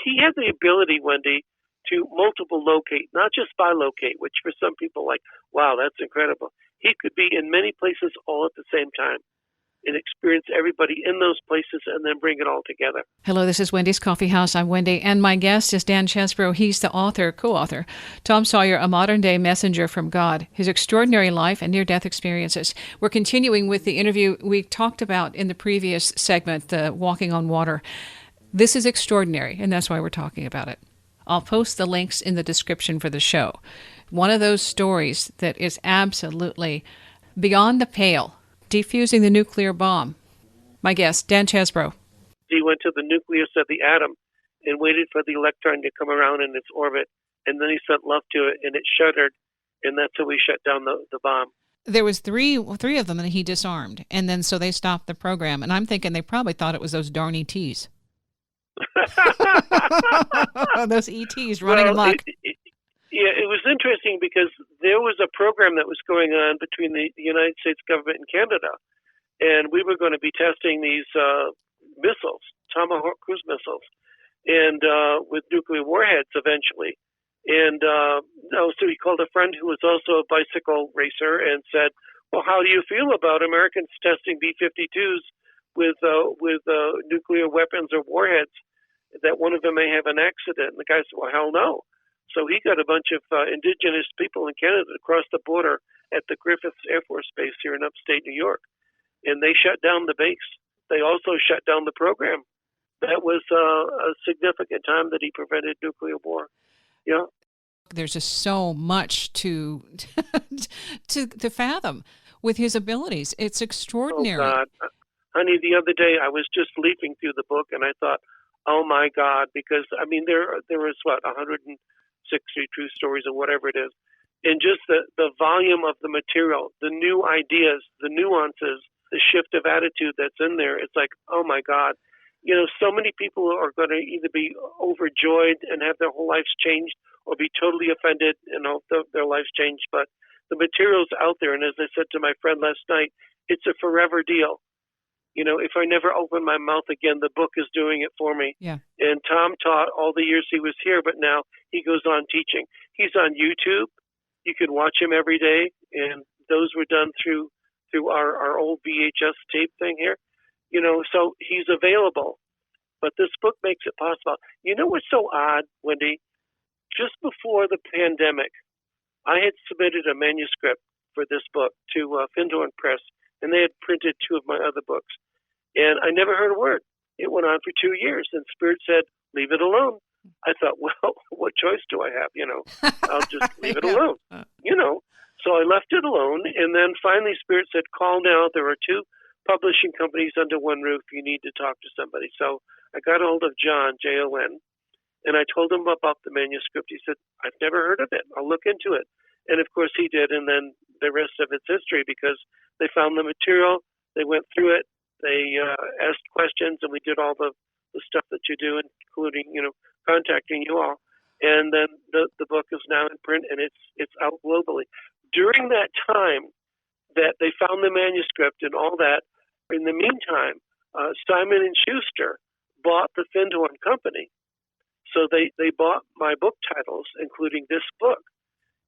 he had the ability, Wendy, to multiple locate, not just bilocate, which for some people like, wow, that's incredible. He could be in many places all at the same time and experience everybody in those places and then bring it all together. Hello, this is Wendy's Coffee House. I'm Wendy, and my guest is Dan Chesbro. He's the co-author, Tom Sawyer, A Modern-Day Messenger from God, His Extraordinary Life and Near-Death Experiences. We're continuing with the interview we talked about in the previous segment, the walking on water. This is extraordinary, and that's why we're talking about it. I'll post the links in the description for the show. One of those stories that is absolutely beyond the pale, defusing the nuclear bomb. My guest, Dan Chesbro. He went to the nucleus of the atom and waited for the electron to come around in its orbit, and then he sent love to it, and it shuddered, and that's how we shut down the bomb. There was three of them that he disarmed, and then so they stopped the program, and I'm thinking they probably thought it was those darn ETs. Those ETs running amok. It was interesting because there was a program that was going on between the United States government and Canada, and we were going to be testing these missiles, Tomahawk cruise missiles, and with nuclear warheads eventually. And so he called a friend who was also a bicycle racer and said, well, how do you feel about Americans testing B-52s with nuclear weapons or warheads, that one of them may have an accident? And the guy said, well, hell no. So he got a bunch of indigenous people in Canada to cross the border at the Griffiths Air Force Base here in upstate New York, and they shut down the base. They also shut down the program. That was a significant time that he prevented nuclear war. Yeah. There's just so much to to fathom with his abilities. It's extraordinary. Oh, God. Honey, the other day I was just leafing through the book, and I thought, oh, my God, because, I mean, there was, 160 true stories or whatever it is. And just the volume of the material, the new ideas, the nuances, the shift of attitude that's in there, it's like, oh, my God. So many people are going to either be overjoyed and have their whole lives changed or be totally offended and hope their lives change. But the material's out there. And as I said to my friend last night, it's a forever deal. If I never open my mouth again, the book is doing it for me. Yeah. And Tom taught all the years he was here, but now he goes on teaching. He's on YouTube. You can watch him every day. And those were done through our old VHS tape thing here. So he's available. But this book makes it possible. You know what's so odd, Wendy? Just before the pandemic, I had submitted a manuscript for this book to Findhorn Press, and they had printed two of my other books. And I never heard a word. It went on for 2 years, and Spirit said, leave it alone. I thought, well, what choice do I have? I'll just leave it alone. So I left it alone, and then finally Spirit said, call now. There are two publishing companies under one roof. You need to talk to somebody. So I got a hold of John, Jon, and I told him about the manuscript. He said, I've never heard of it. I'll look into it. And, of course, he did, and then the rest of it's history because they found the material, they went through it, they asked questions, and we did all the stuff that you do, including, contacting you all. And then the book is now in print, and it's out globally. During that time that they found the manuscript and all that, in the meantime, Simon & Schuster bought the Findhorn Company. So they bought my book titles, including this book.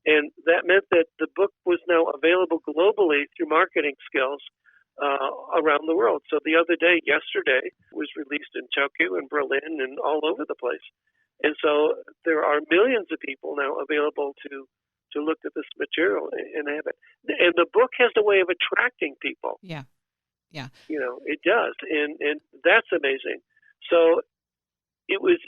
And that meant that the book was now available globally through marketing skills around the world. So the other day, yesterday, it was released in Tokyo and Berlin and all over the place. And so there are millions of people now available to look at this material and have it. And the book has a way of attracting people. Yeah. It does. And that's amazing. So it was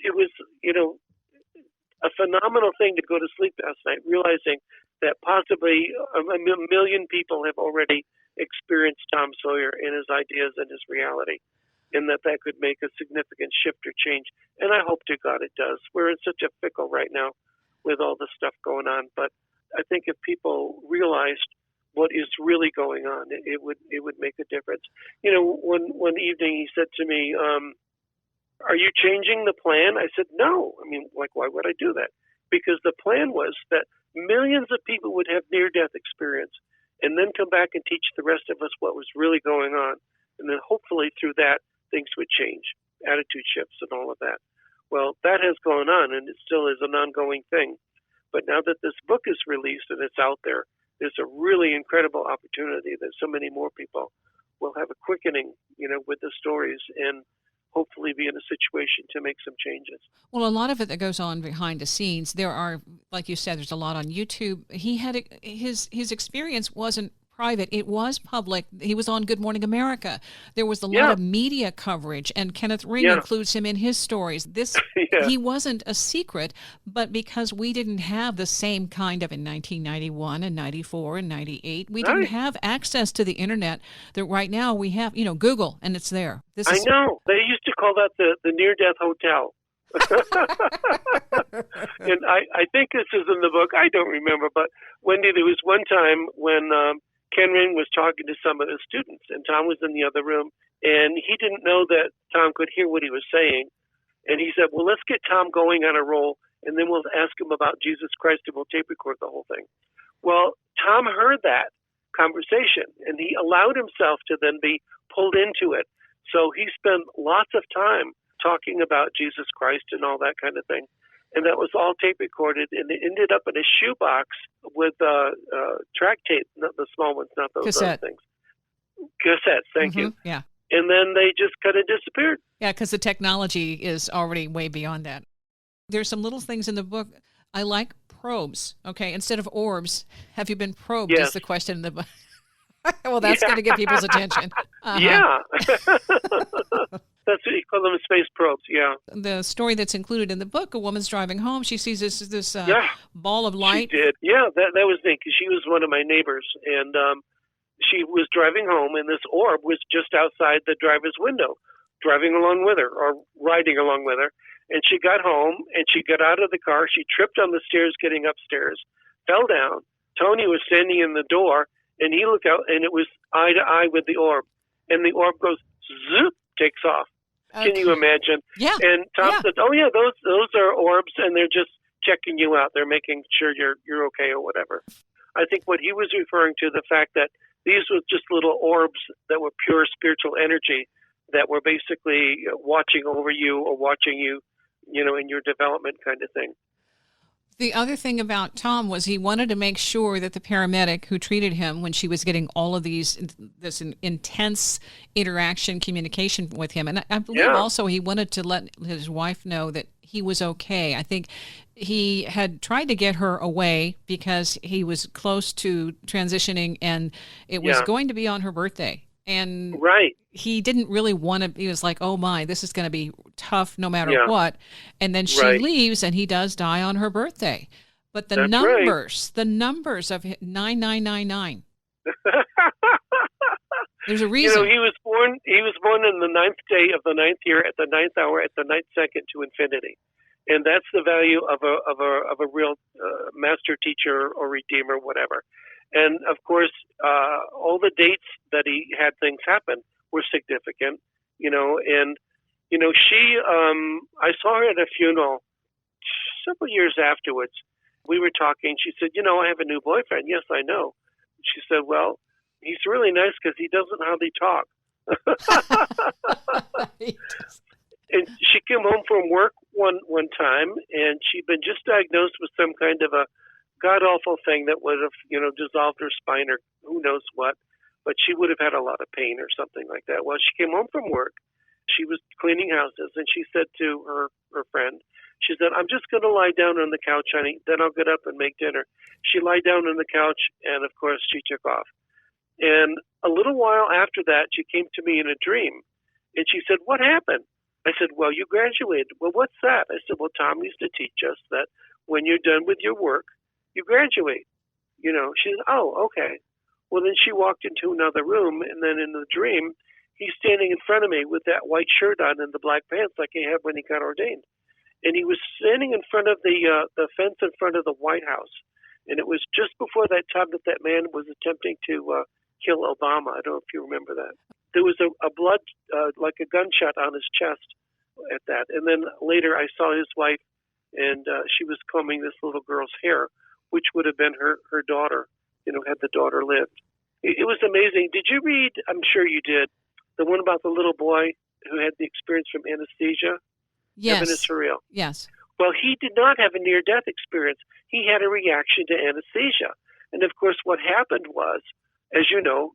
a phenomenal thing to go to sleep last night, realizing that possibly a million people have already experienced Tom Sawyer and his ideas and his reality, and that could make a significant shift or change. And I hope to God it does. We're in such a fickle right now with all the stuff going on, but I think if people realized what is really going on, it would make a difference. One evening he said to me, are you changing the plan? I said, no. I mean, why would I do that? Because the plan was that millions of people would have near-death experience and then come back and teach the rest of us what was really going on. And then hopefully through that, things would change, attitude shifts and all of that. Well, that has gone on, and it still is an ongoing thing. But now that this book is released and it's out there, there's a really incredible opportunity that so many more people will have a quickening, with the stories and hopefully be in a situation to make some changes. Well, a lot of it that goes on behind the scenes, there are, like you said, there's a lot on YouTube. He had his experience wasn't private; it was public. He was on Good Morning America. There was a lot of media coverage, and Kenneth Ring includes him in his stories. This he wasn't a secret, but because we didn't have the same kind of in 1991 and 94 and 98, we didn't have access to the internet that right now we have. Google, and it's there. I know. They used to call that the near-death hotel. And I think this is in the book. I don't remember, but Wendy, there was one time when Ken Ring was talking to some of the students, and Tom was in the other room, and he didn't know that Tom could hear what he was saying. And he said, well, let's get Tom going on a roll, and then we'll ask him about Jesus Christ, and we'll tape record the whole thing. Well, Tom heard that conversation, and he allowed himself to then be pulled into it. So he spent lots of time talking about Jesus Christ and all that kind of thing. And that was all tape recorded, and it ended up in a shoebox with track tape, not the small ones, not those other things. Cassettes, thank you. Yeah. And then they just kind of disappeared. Yeah, because the technology is already way beyond that. There's some little things in the book. I like probes, okay? Instead of orbs, have you been probed is the question in the book. Well, that's going to get people's attention. Yeah. That's what you call them, space probes, yeah. The story that's included in the book, a woman's driving home. She sees this ball of light. She did. Yeah, that was neat, because she was one of my neighbors, and she was driving home, and this orb was just outside the driver's window, driving along with her, or riding along with her. And she got home, and she got out of the car. She tripped on the stairs getting upstairs, fell down. Tony was standing in the door, and he looked out, and it was eye to eye with the orb. And the orb goes, zoop, takes off. Can you imagine? Yeah. And Tom said, oh, yeah, those are orbs, and they're just checking you out. They're making sure you're okay or whatever. I think what he was referring to, the fact that these were just little orbs that were pure spiritual energy that were basically watching over you or watching you, in your development kind of thing. The other thing about Tom was he wanted to make sure that the paramedic who treated him when she was getting all of this intense interaction, communication with him, and I believe also he wanted to let his wife know that he was okay. I think he had tried to get her away because he was close to transitioning, and it was going to be on her birthday. And he didn't really want to, he was like, oh my, this is going to be tough no matter what. And then she leaves, and he does die on her birthday. But the numbers of 9999. There's a reason. He was born in the 9th day of the 9th year at the 9th hour at the 9th second to infinity. And that's the value of a real master teacher or redeemer, whatever. And, of course, all the dates that he had things happen were significant, and, she, I saw her at a funeral several years afterwards. We were talking. She said, I have a new boyfriend. Yes, I know. She said, well, he's really nice because he doesn't hardly talk. And she came home from work one time, and she'd been just diagnosed with some kind of a god-awful thing that would have, dissolved her spine or who knows what, but she would have had a lot of pain or something like that. Well, she came home from work. She was cleaning houses, and she said to her friend, she said, I'm just going to lie down on the couch, honey, then I'll get up and make dinner. She lied down on the couch, and, of course, she took off. And a little while after that, she came to me in a dream, and she said, what happened? I said, well, you graduated. Well, what's that? I said, well, Tom used to teach us that when you're done with your work, you graduate. She said, oh, okay. Well, then she walked into another room, and then in the dream, he's standing in front of me with that white shirt on and the black pants like he had when he got ordained. And he was standing in front of the fence in front of the White House. And it was just before that time that man was attempting to kill Obama. I don't know if you remember that. There was a blood, like a gunshot on his chest at that. And then later I saw his wife, and she was combing this little girl's hair, which would have been her daughter, had the daughter lived. It was amazing. Did you read, I'm sure you did, the one about the little boy who had the experience from anesthesia? Yes. Heaven is for real. Yes. Well, he did not have a near-death experience. He had a reaction to anesthesia. And, of course, what happened was, as you know,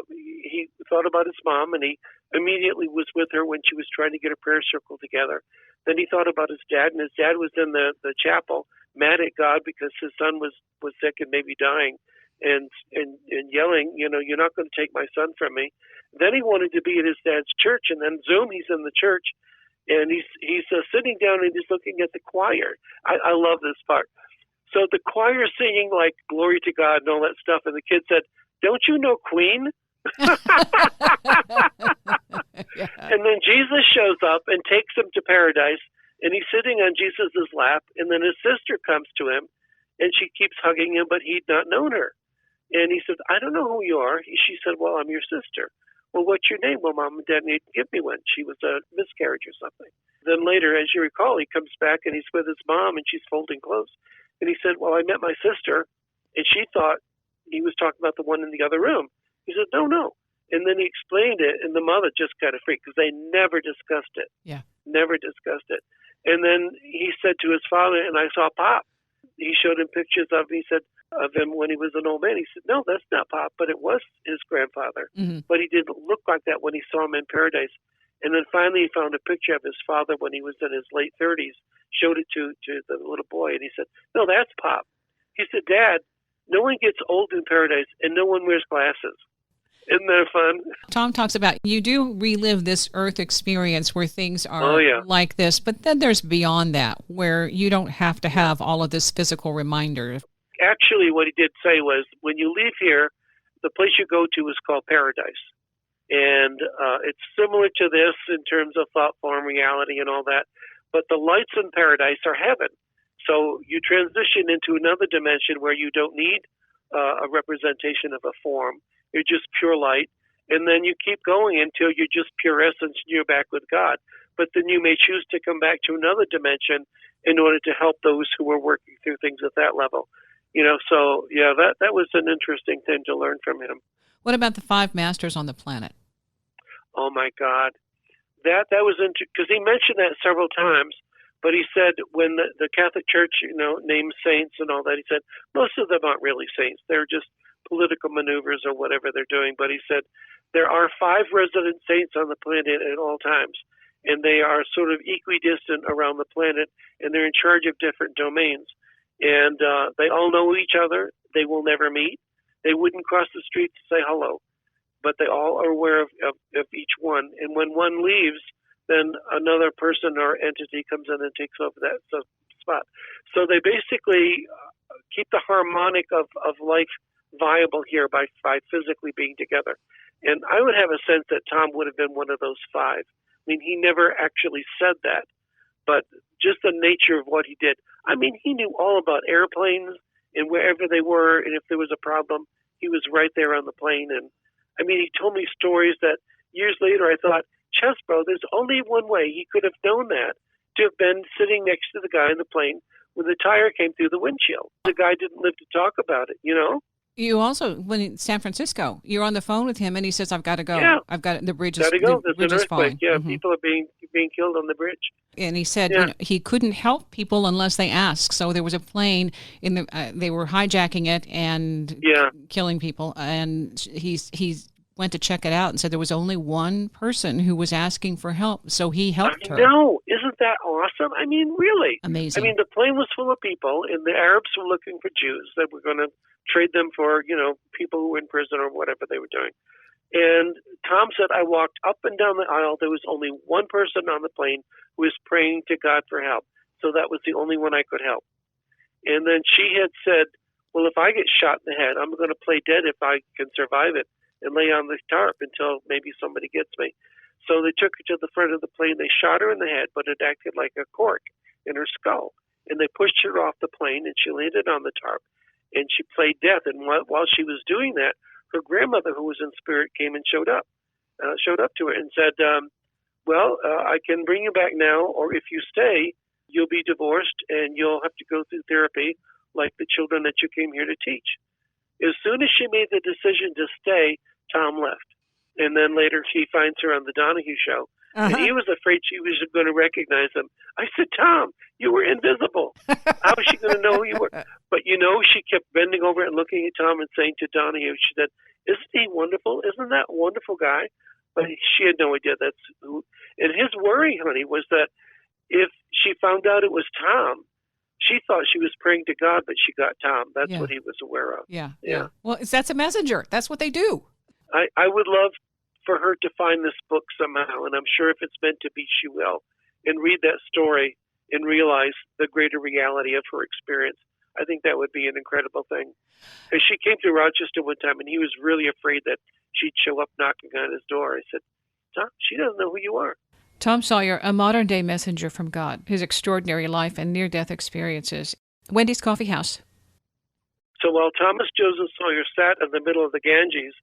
he thought about his mom, and he immediately was with her when she was trying to get a prayer circle together. Then he thought about his dad, and his dad was in the chapel, mad at God because his son was sick and maybe dying, and yelling, you know, you're not going to take my son from me. Then he wanted to be at his dad's church, and then zoom, he's in the church, and he's sitting down and he's looking at the choir. I love this part. So the choir singing like "Glory to God" and all that stuff, and the kid said, "Don't you know Queen?" Yeah. And then Jesus shows up and takes him to paradise, and he's sitting on Jesus's lap, and then his sister comes to him, and she keeps hugging him, but he'd not known her. And he says, "I don't know who you are." She said, "Well, I'm your sister." "Well, what's your name?" "Well, Mom and Dad didn't give me one. She was a miscarriage or something." Then later, as you recall, he comes back and he's with his mom, and she's folding clothes. And he said, "Well, I met my sister, and she thought he was talking about the one in the other room." He said, No. And then he explained it, and the mother just kind of freaked because they never discussed it. Yeah. Never discussed it. And then he said to his father, "And I saw Pop." He showed him pictures of him when he was an old man. He said, "No, that's not Pop, but it was his grandfather." Mm-hmm. But he didn't look like that when he saw him in paradise. And then finally he found a picture of his father when he was in his late 30s, showed it to the little boy, and he said, "No, that's Pop." He said, "Dad, no one gets old in paradise, and no one wears glasses." Isn't that fun? Tom talks about you do relive this earth experience where things are like this, but then there's beyond that where you don't have to have all of this physical reminder. Actually, what he did say was, when you leave here, the place you go to is called paradise. And it's similar to this in terms of thought form, reality, and all that. But the lights in paradise are heaven. So you transition into another dimension where you don't need a representation of a form. You're just pure light. And then you keep going until you're just pure essence and you're back with God. But then you may choose to come back to another dimension in order to help those who are working through things at that level. You know, so, yeah, that was an interesting thing to learn from him. What about the 5 masters on the planet? Oh, my God. That was interesting, because he mentioned that several times. But he said when the Catholic Church, you know, names saints and all that, he said most of them aren't really saints. They're just political maneuvers or whatever they're doing. But he said there are 5 resident saints on the planet at all times, and they are sort of equidistant around the planet, and they're in charge of different domains. And they all know each other. They will never meet. They wouldn't cross the street to say hello, but they all are aware of each one. And when one leaves, then another person or entity comes in and takes over that spot. So they basically keep the harmonic of life viable here by physically being together. And I would have a sense that Tom would have been one of those 5. I mean, he never actually said that, but just the nature of what he did. I mean, he knew all about airplanes and wherever they were, and if there was a problem, he was right there on the plane. And I mean, he told me stories that years later I thought, Chesbro, there's only one way he could have known that, to have been sitting next to the guy in the plane when the tire came through the windshield. The guy didn't live to talk about it, you know? You also, when in San Francisco, you're on the phone with him and he says, "I've got to go. Yeah. I've got the bridge is Gotta go. the There's an earthquake. falling." Yeah, Mm-hmm. people are being killed on the bridge. And he said you know, he couldn't help people unless they asked. So there was a plane in the they were hijacking it and killing people, and he went to check it out and said there was only one person who was asking for help, so he helped her. No, isn't that awesome? I mean, really amazing. I mean, the plane was full of people, and the Arabs were looking for Jews that were going to trade them for, you know, people who were in prison or whatever they were doing. And Tom said, I walked up and down the aisle. There was only one person on the plane who was praying to God for help. So that was the only one I could help. And then she had said, well, if I get shot in the head, I'm going to play dead if I can survive it and lay on the tarp until maybe somebody gets me. So they took her to the front of the plane. They shot her in the head, but it acted like a cork in her skull. And they pushed her off the plane, and she landed on the tarp. And she played death. And while she was doing that, her grandmother, who was in spirit, came and showed up to her and said, I can bring you back now, or if you stay, you'll be divorced and you'll have to go through therapy like the children that you came here to teach. As soon as she made the decision to stay, Tom left. And then later he finds her on the Donahue show. And he was afraid she was going to recognize him. I said, Tom, you were invisible. How was she going to know who you were? But, she kept bending over and looking at Tom and saying to Donahue, she said, isn't he wonderful? Isn't that a wonderful guy? But she had no idea that's who. And his worry, honey, was that if she found out it was Tom, she thought she was praying to God, but she got Tom. That's what he was aware of. Yeah. Well, that's a messenger. That's what they do. I would love for her to find this book somehow, and I'm sure if it's meant to be, she will, and read that story and realize the greater reality of her experience. I think that would be an incredible thing. Because she came to Rochester one time, and he was really afraid that she'd show up knocking on his door. I said, Tom, she doesn't know who you are. Tom Sawyer, a modern-day messenger from God, his extraordinary life and near-death experiences. Wendy's Coffee House. So while Thomas Joseph Sawyer sat in the middle of the Ganges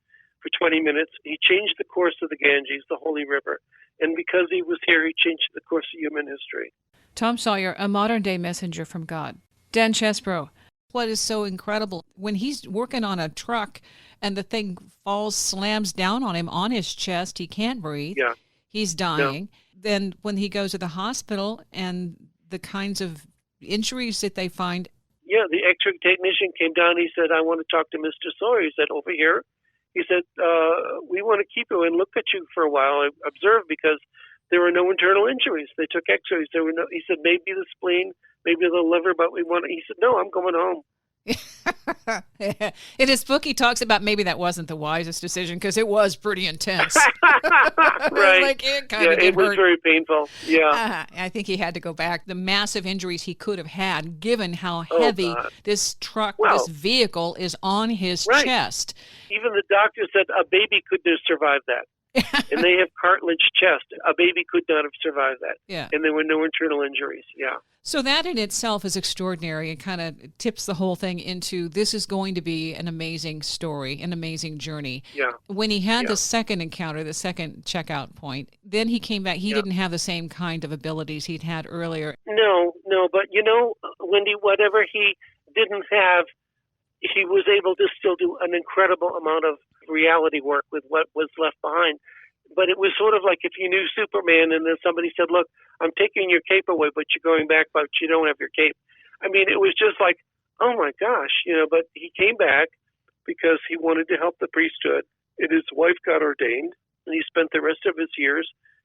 for 20 minutes, he changed the course of the Ganges, the holy river. And because he was here, he changed the course of human history. Tom Sawyer, a modern-day messenger from God. Dan Chesbro. What is so incredible, when he's working on a truck and the thing falls, slams down on him on his chest, he can't breathe. Yeah. He's dying. No. Then when he goes to the hospital and the kinds of injuries that they find. Yeah, the X-ray technician came down. He said, I want to talk to Mr. Sawyer. He said, over here. He said, we want to keep you and look at you for a while, observe, because there were no internal injuries. They took X-rays. He said, maybe the spleen, maybe the liver, but we want to. He said, no, I'm going home. In his book, he talks about maybe that wasn't the wisest decision because it was pretty intense. Right. It was very painful. Yeah. I think he had to go back. The massive injuries he could have had, given how heavy this truck, this vehicle is on his chest. Even the doctor said a baby could have survived that. And they have cartilage chest. A baby could not have survived that. Yeah. And there were no internal injuries. Yeah. So that in itself is extraordinary. It kind of tips the whole thing into this is going to be an amazing story, an amazing journey. Yeah. When he had the second encounter, the second checkout point, then he came back. He didn't have the same kind of abilities he'd had earlier. No. But, Wendy, whatever he didn't have, he was able to still do an incredible amount of reality work with what was left behind. But it was sort of like if you knew Superman and then somebody said, look, I'm taking your cape away, but you're going back, but you don't have your cape. I mean, it was just like, oh my gosh, but he came back because he wanted to help the priesthood. And his wife got ordained, and he spent the rest of his years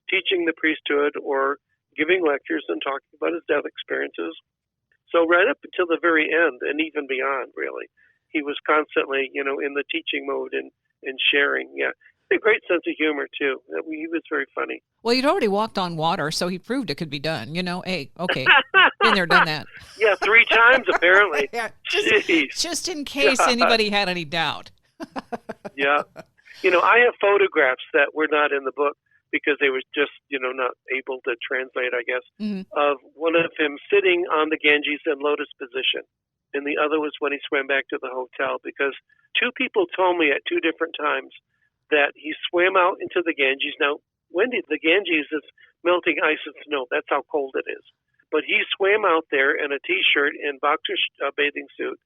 teaching the priesthood or giving lectures and talking about his death experiences. So right up until the very end and even beyond, really, he was constantly, in the teaching mode and sharing. Yeah. A great sense of humor, too. He was very funny. Well, he'd already walked on water, so he proved it could be done. Hey, okay, been there, done that. Yeah, 3 times, apparently. Yeah, just in case anybody had any doubt. Yeah. I have photographs that were not in the book because they were just, not able to translate, I guess, of one of him sitting on the Ganges in lotus position. And the other was when he swam back to the hotel, because 2 people told me at 2 different times that he swam out into the Ganges. Now, Wendy, the Ganges is melting ice and snow. That's how cold it is. But he swam out there in a T-shirt and boxer bathing suit,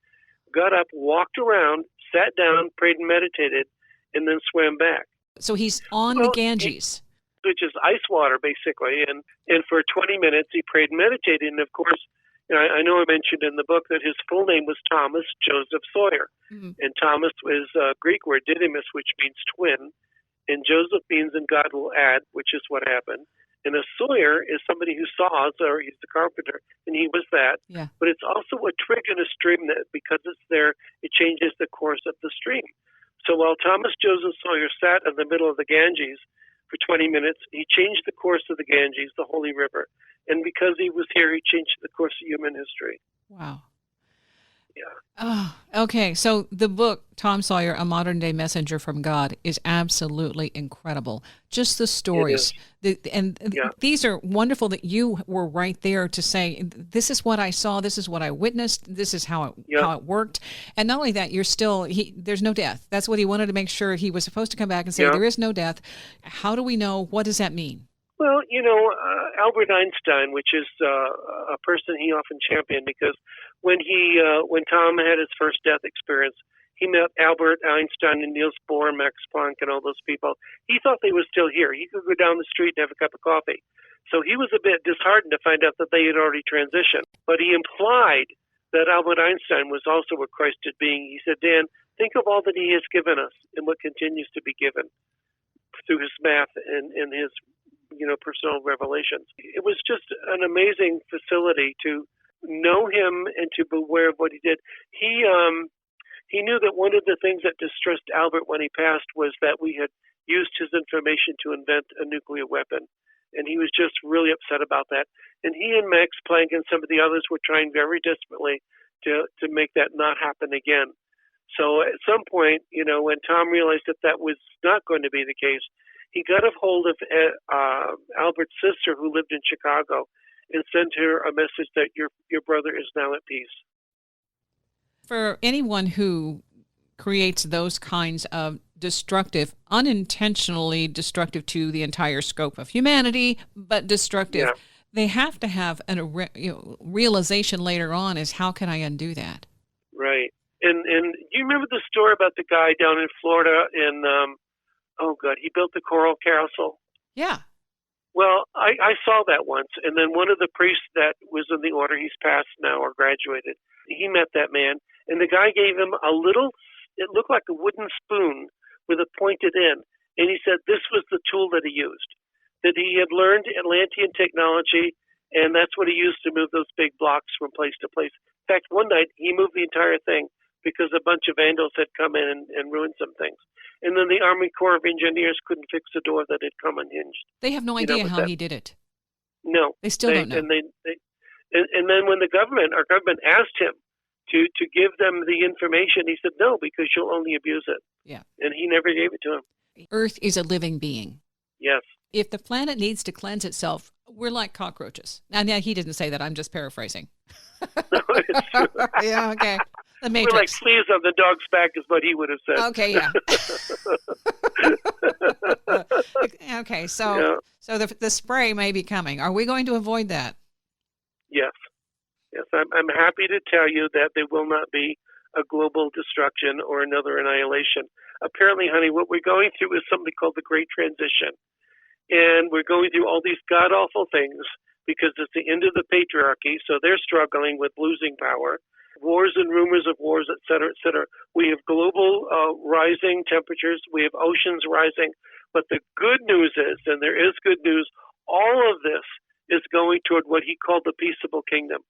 got up, walked around, sat down, prayed and meditated, and then swam back. So he's on the Ganges. Which is ice water, basically. And for 20 minutes, he prayed and meditated. And, of course, I know I mentioned in the book that his full name was Thomas Joseph Sawyer. Mm-hmm. And Thomas is a Greek word, didymus, which means twin. And Joseph means in God will add, which is what happened. And a Sawyer is somebody who saws, or he's the carpenter, and he was that. Yeah. But it's also a trig in a stream that, because it's there, it changes the course of the stream. So while Thomas Joseph Sawyer sat in the middle of the Ganges for 20 minutes, he changed the course of the Ganges, the holy river. And because he was here, he changed the course of human history. Wow. Yeah. Oh, okay. So the book, Tom Sawyer, A Modern Day Messenger from God, is absolutely incredible. Just the stories. These are wonderful that you were right there to say, this is what I saw, this is what I witnessed, this is how it worked. And not only that, there's no death. That's what he wanted to make sure. He was supposed to come back and say, there is no death. How do we know? What does that mean? Well, Albert Einstein, which is a person he often championed, because when Tom had his first death experience, He met Albert Einstein and Niels Bohr, Max Planck, and all those people. He thought they were still here. He could go down the street and have a cup of coffee. So he was a bit disheartened to find out that they had already transitioned. But he implied that Albert Einstein was also a Christed being. He said, Dan, think of all that he has given us and what continues to be given through his math and his personal revelations. It was just an amazing facility to know him and to be aware of what he did. He knew that one of the things that distressed Albert when he passed was that we had used his information to invent a nuclear weapon. And he was just really upset about that. And he and Max Planck and some of the others were trying very desperately to make that not happen again. So at some point, when Tom realized that that was not going to be the case, he got a hold of Albert's sister, who lived in Chicago, and sent her a message that your brother is now at peace. For anyone who creates those kinds of unintentionally destructive to the entire scope of humanity, but destructive, they have to have a realization later on is, how can I undo that? Right. And you remember the story about the guy down in Florida he built the Coral Castle? Yeah. Well, I saw that once, and then one of the priests that was in the order, he's passed now or graduated, he met that man, and the guy gave him it looked like a wooden spoon with a pointed end, and he said this was the tool that he used, that he had learned Atlantean technology, and that's what he used to move those big blocks from place to place. In fact, one night he moved the entire thing because a bunch of vandals had come in and ruined some things. And then the Army Corps of Engineers couldn't fix the door that had come unhinged. They have no idea how he did it. No. They still don't know. And then when our government asked him to give them the information, he said, no, because you'll only abuse it. Yeah. And he never gave it to him. Earth is a living being. Yes. If the planet needs to cleanse itself, we're like cockroaches. Now, he didn't say that. I'm just paraphrasing. No, it's true. Yeah, okay. The Matrix. We're like fleas on the dog's back is what he would have said. Okay, yeah. Okay, so the spray may be coming. Are we going to avoid that? Yes. Yes, I'm happy to tell you that there will not be a global destruction or another annihilation. Apparently, honey, what we're going through is something called the Great Transition. And we're going through all these god-awful things because it's the end of the patriarchy, so they're struggling with losing power. Wars and rumors of wars, et cetera, et cetera. We have global rising temperatures. We have oceans rising. But the good news is, and there is good news, all of this is going toward what he called the peaceable kingdom.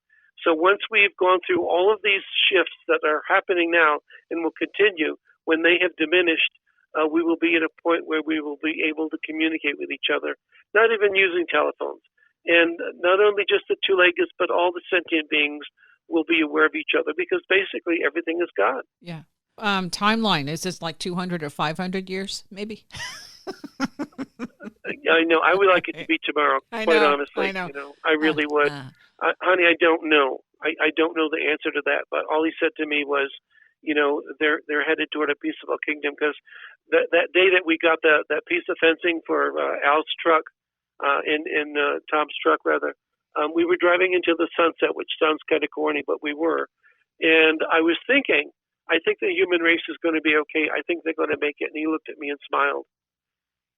So once we've gone through all of these shifts that are happening now and will continue, when they have diminished, we will be at a point where we will be able to communicate with each other, not even using telephones. And not only just the two-leggeds, but all the sentient beings will be aware of each other, because basically everything is God. Yeah. Timeline, is this like 200 or 500 years, maybe? I know. I would like it to be tomorrow, honestly. I know. I really would. Honey, I don't know. I don't know the answer to that, but all he said to me was, they're headed toward a peaceable kingdom, because that day that we got that piece of fencing for Al's truck, in Tom's truck, rather, we were driving into the sunset, which sounds kind of corny, but we were. And I was thinking, I think the human race is going to be okay. I think they're going to make it. And he looked at me and smiled.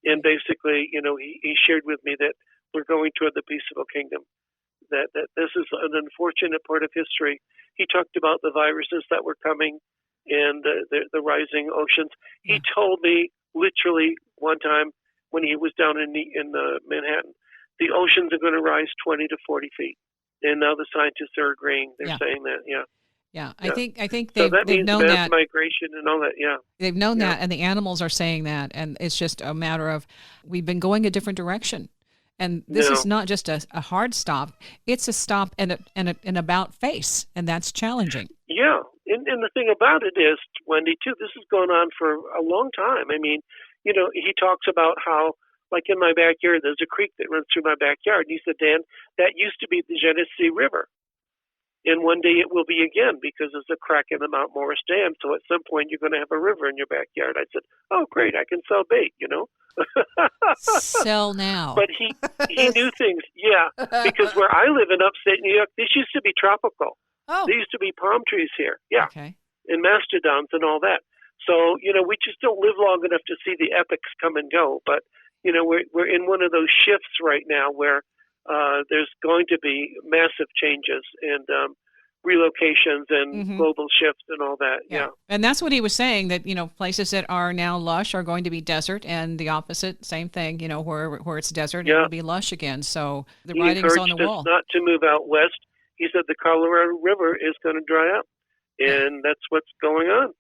And basically, he shared with me that we're going toward the peaceable kingdom, that this is an unfortunate part of history. He talked about the viruses that were coming and the rising oceans. He told me literally one time when he was down in Manhattan, the oceans are going to rise 20 to 40 feet. And now the scientists are agreeing. They're saying that, Yeah, I think so that they've means known mass that migration and all that. Yeah, they've known that, and the animals are saying that, and it's just a matter of we've been going a different direction, and this is not just a hard stop; it's a stop and an about face, and that's challenging. Yeah, and the thing about it is, Wendy, too, this has gone on for a long time. I mean, he talks about how, like in my backyard, there's a creek that runs through my backyard, and he said, Dan, that used to be the Genesee River. And one day it will be again, because there's a crack in the Mount Morris Dam. So at some point you're going to have a river in your backyard. I said, oh, great, I can sell bait, Sell now. But he knew things, because where I live in upstate New York, this used to be tropical. Oh. There used to be palm trees here. Yeah. Okay. and mastodons and all that. So, we just don't live long enough to see the epics come and go. But, we're in one of those shifts right now where there's going to be massive changes and relocations and global shifts and all that. Yeah. And that's what he was saying, that, places that are now lush are going to be desert, and the opposite, same thing, where it's desert, it will be lush again. So the writing's on the wall. He encouraged us not to move out west. He said the Colorado River is going to dry up, and that's what's going on.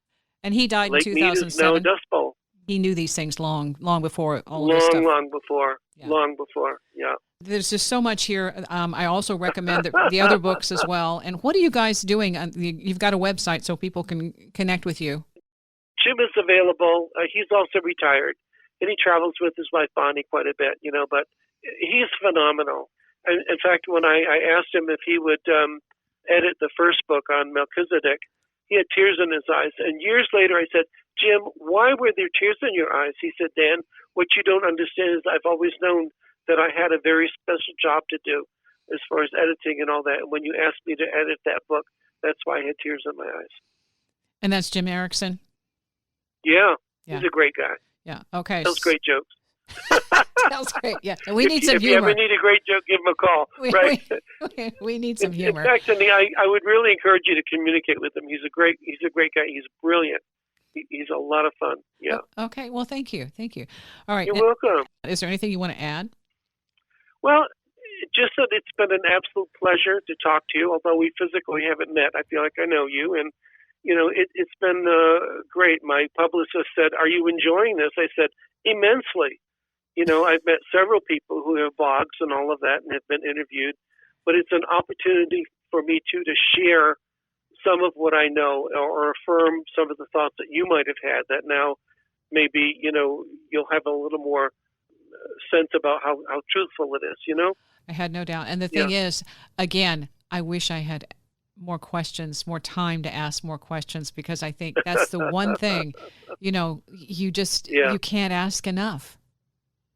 And he died Lake in Mead 2007. is now a dust bowl. He knew these things long before all this stuff. Long before. Yeah. There's just so much here. I also recommend the other books as well. And what are you guys doing? You've got a website so people can connect with you. Jim is available. He's also retired, and he travels with his wife Bonnie quite a bit. But he's phenomenal. In fact, when I asked him if he would edit the first book on Melchizedek, he had tears in his eyes. And years later, I said, Jim, why were there tears in your eyes? He said, Dan, what you don't understand is I've always known that I had a very special job to do as far as editing and all that. And when you asked me to edit that book, that's why I had tears in my eyes. And that's Jim Erickson? Yeah. He's a great guy. Yeah, okay. Tells great jokes. Sounds great, yeah. And we need some humor. If you ever need a great joke, give him a call, right? We need some humor. In fact, I would really encourage you to communicate with him. He's a great guy. He's brilliant. He's a lot of fun. Yeah. Okay. Well, thank you. All right. You're welcome. Is there anything you want to add? Well, just that it's been an absolute pleasure to talk to you. Although we physically haven't met, I feel like I know you, and it's been great. My publicist said, "Are you enjoying this?" I said, "Immensely." I've met several people who have blogs and all of that and have been interviewed, but it's an opportunity for me to share some of what I know or affirm some of the thoughts that you might have had that now maybe, you'll have a little more sense about how truthful it is, I had no doubt. And the thing is, again, I wish I had more questions, more time to ask more questions, because I think that's the one thing, you can't ask enough.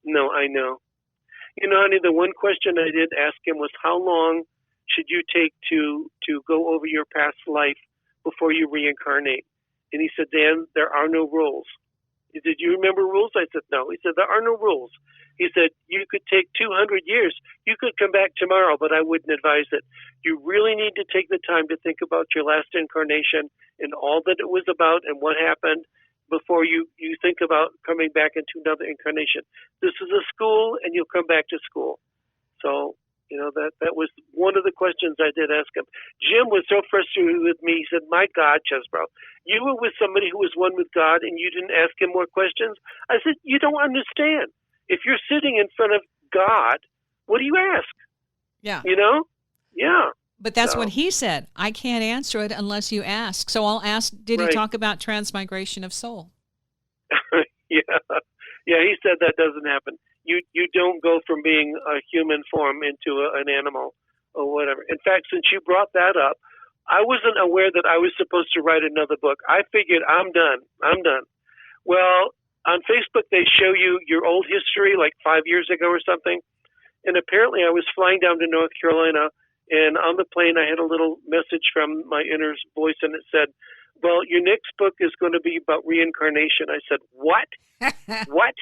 No, I know. Honey, the one question I did ask him was, how long should you take to go over your past life before you reincarnate? And he said, Dan, there are no rules. He said, do you remember rules? I said, no. He said, there are no rules. He said, you could take 200 years. You could come back tomorrow, but I wouldn't advise it. You really need to take the time to think about your last incarnation and all that it was about and what happened before you think about coming back into another incarnation. This is a school, and you'll come back to school. So, that was one of the questions I did ask him. Jim was so frustrated with me. He said, my God, Chesbro, you were with somebody who was one with God, and you didn't ask him more questions? I said, you don't understand. If you're sitting in front of God, what do you ask? Yeah. Yeah. But that's what he said. I can't answer it unless you ask. So I'll ask, did he talk about transmigration of soul? Yeah, he said that doesn't happen. You don't go from being a human form into an animal or whatever. In fact, since you brought that up, I wasn't aware that I was supposed to write another book. I figured I'm done. Well, on Facebook, they show you your old history, like 5 years ago or something. And apparently I was flying down to North Carolina, and on the plane, I had a little message from my inner voice, and it said, well, your next book is going to be about reincarnation. I said, what? What?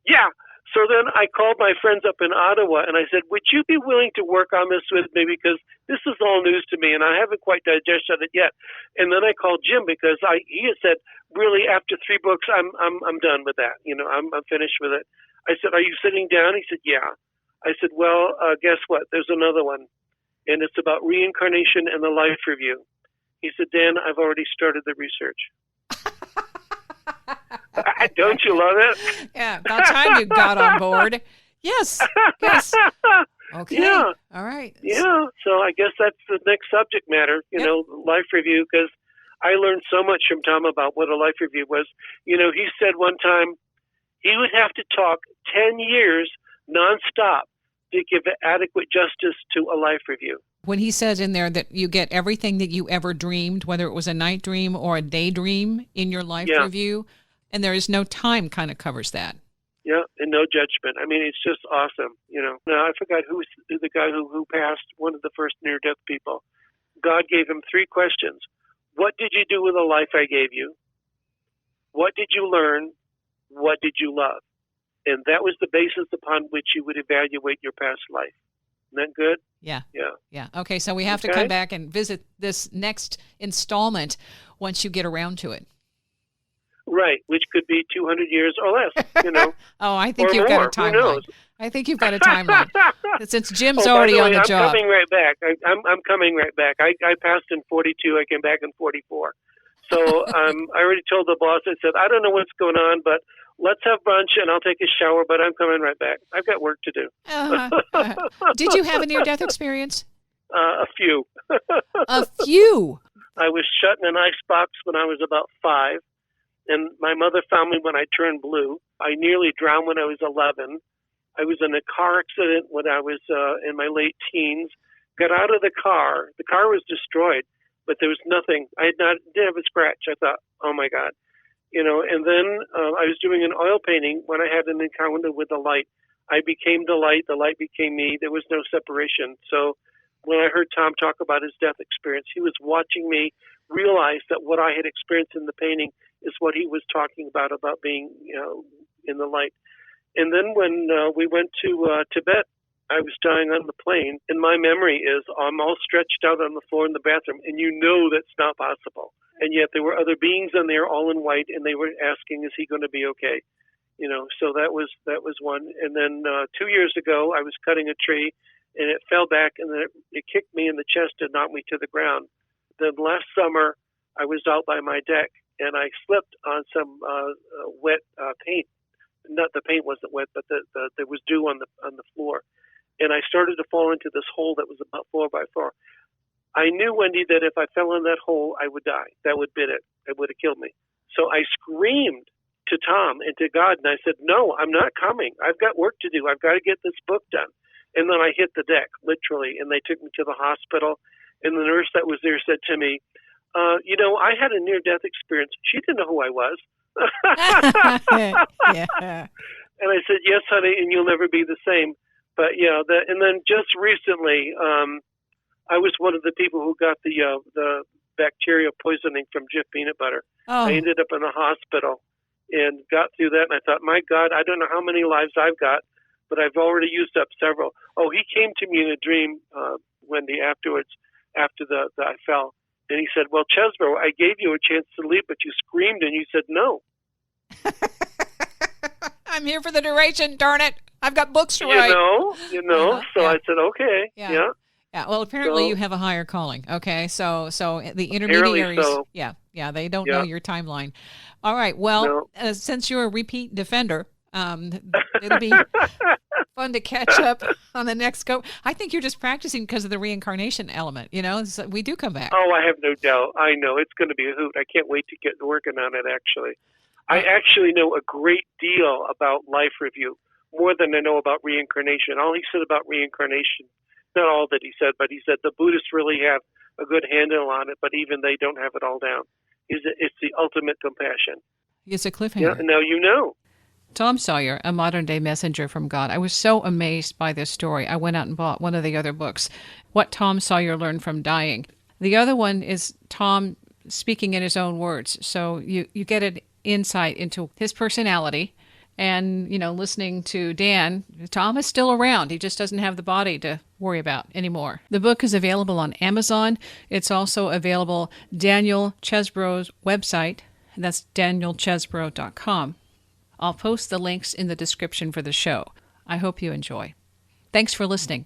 Yeah. So then I called my friends up in Ottawa, and I said, would you be willing to work on this with me? Because this is all news to me, and I haven't quite digested it yet. And then I called Jim because he had said, really, after 3 books, I'm done with that. I'm finished with it. I said, are you sitting down? He said, yeah. I said, well, guess what? There's another one. And it's about reincarnation and the life review. He said, Dan, I've already started the research. Don't you love it? Yeah, about time you got on board. Yes. Okay. Yeah. All right. Yeah. So I guess that's the next subject matter, life review, because I learned so much from Tom about what a life review was. He said one time he would have to talk 10 years nonstop to give adequate justice to a life review. When he says in there that you get everything that you ever dreamed, whether it was a night dream or a daydream in your life review, and there is no time, kind of covers that. Yeah, and no judgment. I mean, it's just awesome. Now I forgot who's the guy who passed, one of the first near-death people. God gave him 3 questions. What did you do with the life I gave you? What did you learn? What did you love? And that was the basis upon which you would evaluate your past life. Isn't that good? Yeah. Yeah. Yeah. Okay, so we have to come back and visit this next installment once you get around to it. Right, which could be 200 years or less, Oh, I think you've got a timeline. Who knows? I think you've got a timeline. Since Jim's by already the way, on the job. I'm coming right back. I'm coming right back. I passed in 42. I came back in 44. So I already told the boss, I said, I don't know what's going on, but let's have brunch and I'll take a shower, but I'm coming right back. I've got work to do. Did you have a near-death experience? A few. A few? I was shut in an ice box when I was about 5. And my mother found me when I turned blue. I nearly drowned when I was 11. I was in a car accident when I was in my late teens. Got out of the car. The car was destroyed, but there was nothing. Didn't have a scratch. I thought, oh my God. And then I was doing an oil painting when I had an encounter with the light. I became the light became me. There was no separation. So when I heard Tom talk about his death experience, he was watching me realize that what I had experienced in the painting is what he was talking about being, in the light. And then when we went to Tibet, I was dying on the plane, and my memory is I'm all stretched out on the floor in the bathroom, and that's not possible. And yet there were other beings in there, all in white, and they were asking, "Is he going to be okay?" So that was one. And then 2 years ago, I was cutting a tree, and it fell back, and then it kicked me in the chest and knocked me to the ground. Then last summer, I was out by my deck, and I slipped on some wet paint. Not the paint wasn't wet, but there was dew on the floor, and I started to fall into this hole that was about 4 by 4. I knew, Wendy, that if I fell in that hole, I would die. That would bit it. It would have killed me. So I screamed to Tom and to God, and I said, "No, I'm not coming. I've got work to do. I've got to get this book done." And then I hit the deck, literally, and they took me to the hospital. And the nurse that was there said to me, I had a near-death experience. She didn't know who I was. Yeah. And I said, "Yes, honey, and you'll never be the same." But, and then just recently, I was one of the people who got the bacteria poisoning from Jif peanut butter. Oh. I ended up in the hospital and got through that, and I thought, my God, I don't know how many lives I've got, but I've already used up several. Oh, he came to me in a dream, Wendy, afterwards, after I fell. And he said, "Well, Chesbro, I gave you a chance to leave, but you screamed and you said no." I'm here for the duration, darn it. I've got books to write. So I said, okay. Yeah. Well, apparently you have a higher calling. Okay. So the intermediaries, so. They don't know your timeline. All right. Well, since you're a repeat defender, it'll be fun to catch up on the next go. I think you're just practicing because of the reincarnation element. So we do come back. Oh, I have no doubt. I know it's going to be a hoot. I can't wait to get working on it. Actually, I actually know a great deal about life review, more than I know about reincarnation. All he said about reincarnation, not all that he said, but he said the Buddhists really have a good handle on it, but even they don't have it all down. It's the ultimate compassion. It's a cliffhanger. Yeah, now you know. Tom Sawyer, A Modern-Day Messenger from God. I was so amazed by this story. I went out and bought one of the other books, What Tom Sawyer Learned from Dying. The other one is Tom speaking in his own words. So you get an insight into his personality. And, listening to Dan, Tom is still around. He just doesn't have the body to worry about anymore. The book is available on Amazon. It's also available Daniel Chesbro's website. And that's danielchesbro.com. I'll post the links in the description for the show. I hope you enjoy. Thanks for listening.